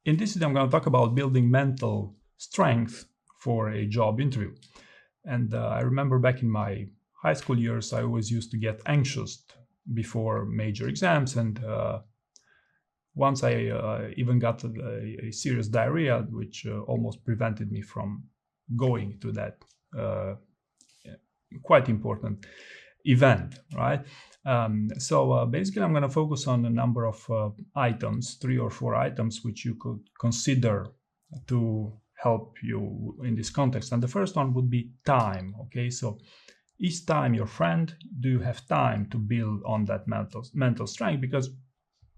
In this video, I'm going to talk about building mental strength for a job interview. And I remember back in my high school years, I always used to get anxious before major exams. And once I even got a serious diarrhea, which almost prevented me from going to that quite important event, right? So basically, I'm going to focus on a number of items, 3 or 4 items, which you could consider to help you in this context. And the first one would be time. Okay, so is time your friend? Do you have time to build on that mental strength? Because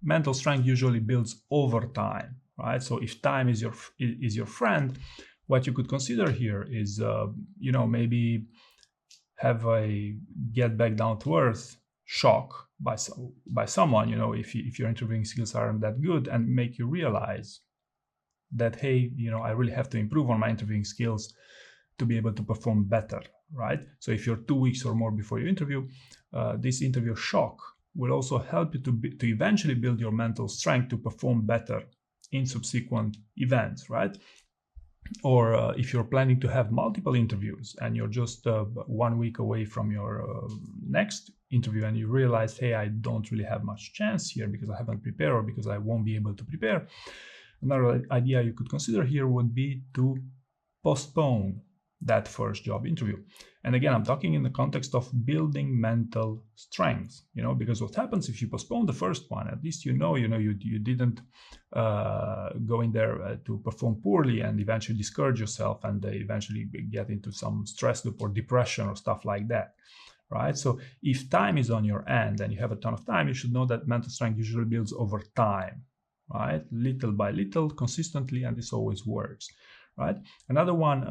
mental strength usually builds over time, right? So if time is your friend, what you could consider here is, maybe have a get back down to earth shock by someone, if your interviewing skills aren't that good, and make you realize that, hey, I really have to improve on my interviewing skills to be able to perform better, right? So if you're 2 weeks or more before your interview, this interview shock will also help you to eventually build your mental strength to perform better in subsequent events, right? Or if you're planning to have multiple interviews and you're just 1 week away from your next interview and you realize, hey, I don't really have much chance here because I haven't prepared or because I won't be able to prepare. Another idea you could consider here would be to postpone that first job interview. And again, I'm talking in the context of building mental strength, because what happens if you postpone the first one, at least you didn't go in there to perform poorly and eventually discourage yourself and eventually get into some stress loop or depression or stuff like that, right? So if time is on your end and you have a ton of time, you should know that mental strength usually builds over time, right? Little by little, consistently, and this always works. Right. Another one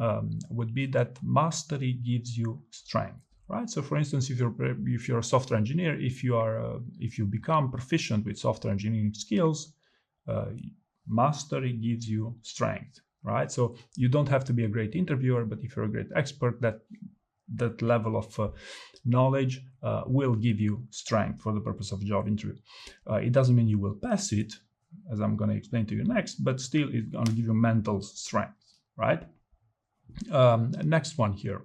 would be that mastery gives you strength. Right. So, for instance, if you're a software engineer, if you become proficient with software engineering skills, mastery gives you strength. Right. So you don't have to be a great interviewer, but if you're a great expert, that level of knowledge will give you strength for the purpose of a job interview. It doesn't mean you will pass it, as I'm going to explain to you next, but still it's going to give you mental strength. Right. Next one here,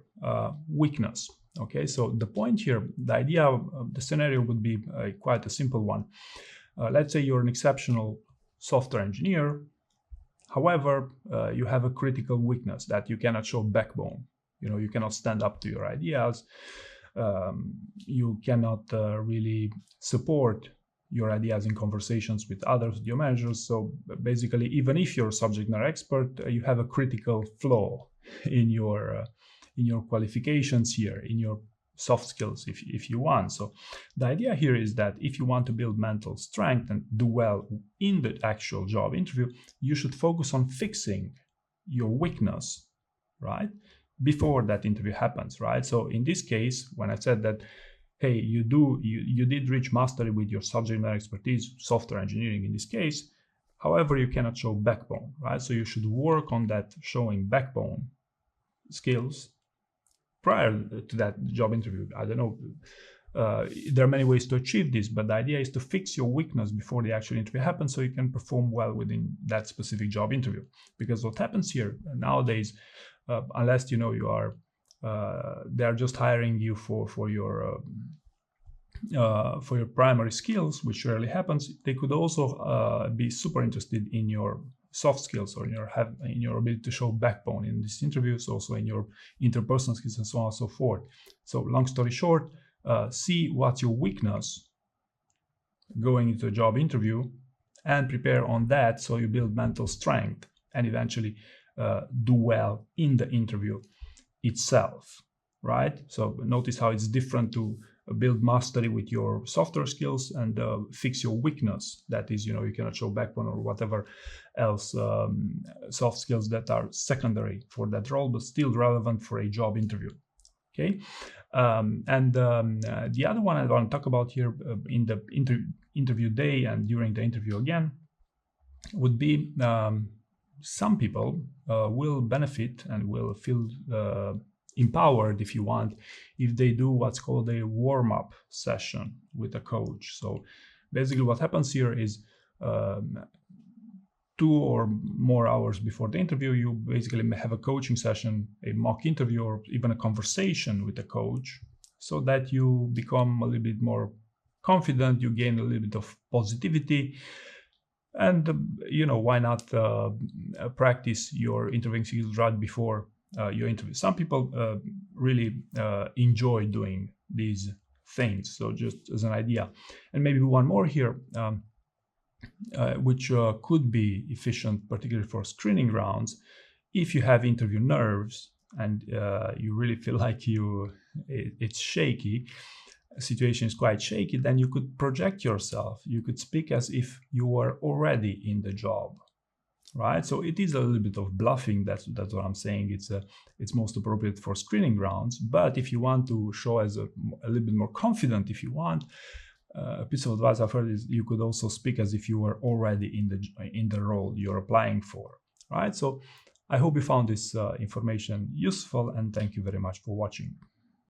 weakness. Okay, so the point here, the idea of the scenario would be quite a simple one. Let's say you're an exceptional software engineer. However, you have a critical weakness that you cannot show backbone. You cannot stand up to your ideas. You cannot really support your ideas in conversations with others, with your managers. So basically, even if you're a subject matter expert, you have a critical flaw in your qualifications here, in your soft skills, if you want. So the idea here is that if you want to build mental strength and do well in the actual job interview, you should focus on fixing your weakness, right, before that interview happens, right? So in this case, when I said that, hey, you did reach mastery with your subject matter expertise, software engineering in this case. However, you cannot show backbone, right? So you should work on that showing backbone skills prior to that job interview. I don't know. There are many ways to achieve this, but the idea is to fix your weakness before the actual interview happens so you can perform well within that specific job interview. Because what happens here nowadays, unless you are they are just hiring you for your primary skills, which rarely happens. They could also be super interested in your soft skills or in your ability to show backbone in these interviews, also in your interpersonal skills and so on and so forth. So long story short, see what's your weakness going into a job interview and prepare on that so you build mental strength and eventually do well in the interview itself, right? So notice how it's different to build mastery with your software skills and fix your weakness. That is, you cannot show backbone or whatever else soft skills that are secondary for that role, but still relevant for a job interview. Okay, the other one I want to talk about here in the interview day and during the interview again would be some people will benefit and will feel empowered, if you want, if they do what's called a warm-up session with a coach. So basically what happens here is 2 or more hours before the interview, you basically may have a coaching session, a mock interview, or even a conversation with the coach, so that you become a little bit more confident, you gain a little bit of positivity, and why not practice your interviewing skills right before your interview. Some people really enjoy doing these things. So just as an idea, and maybe one more here, which could be efficient, particularly for screening rounds. If you have interview nerves and you really feel like it's shaky, situation is quite shaky, then you could project yourself. You could speak as if you were already in the job, right? So it is a little bit of bluffing. That's what I'm saying. It's most appropriate for screening rounds. But if you want to show as a little bit more confident, if you want, a piece of advice I've heard is you could also speak as if you were already in the role you're applying for, right? So I hope you found this information useful, and thank you very much for watching.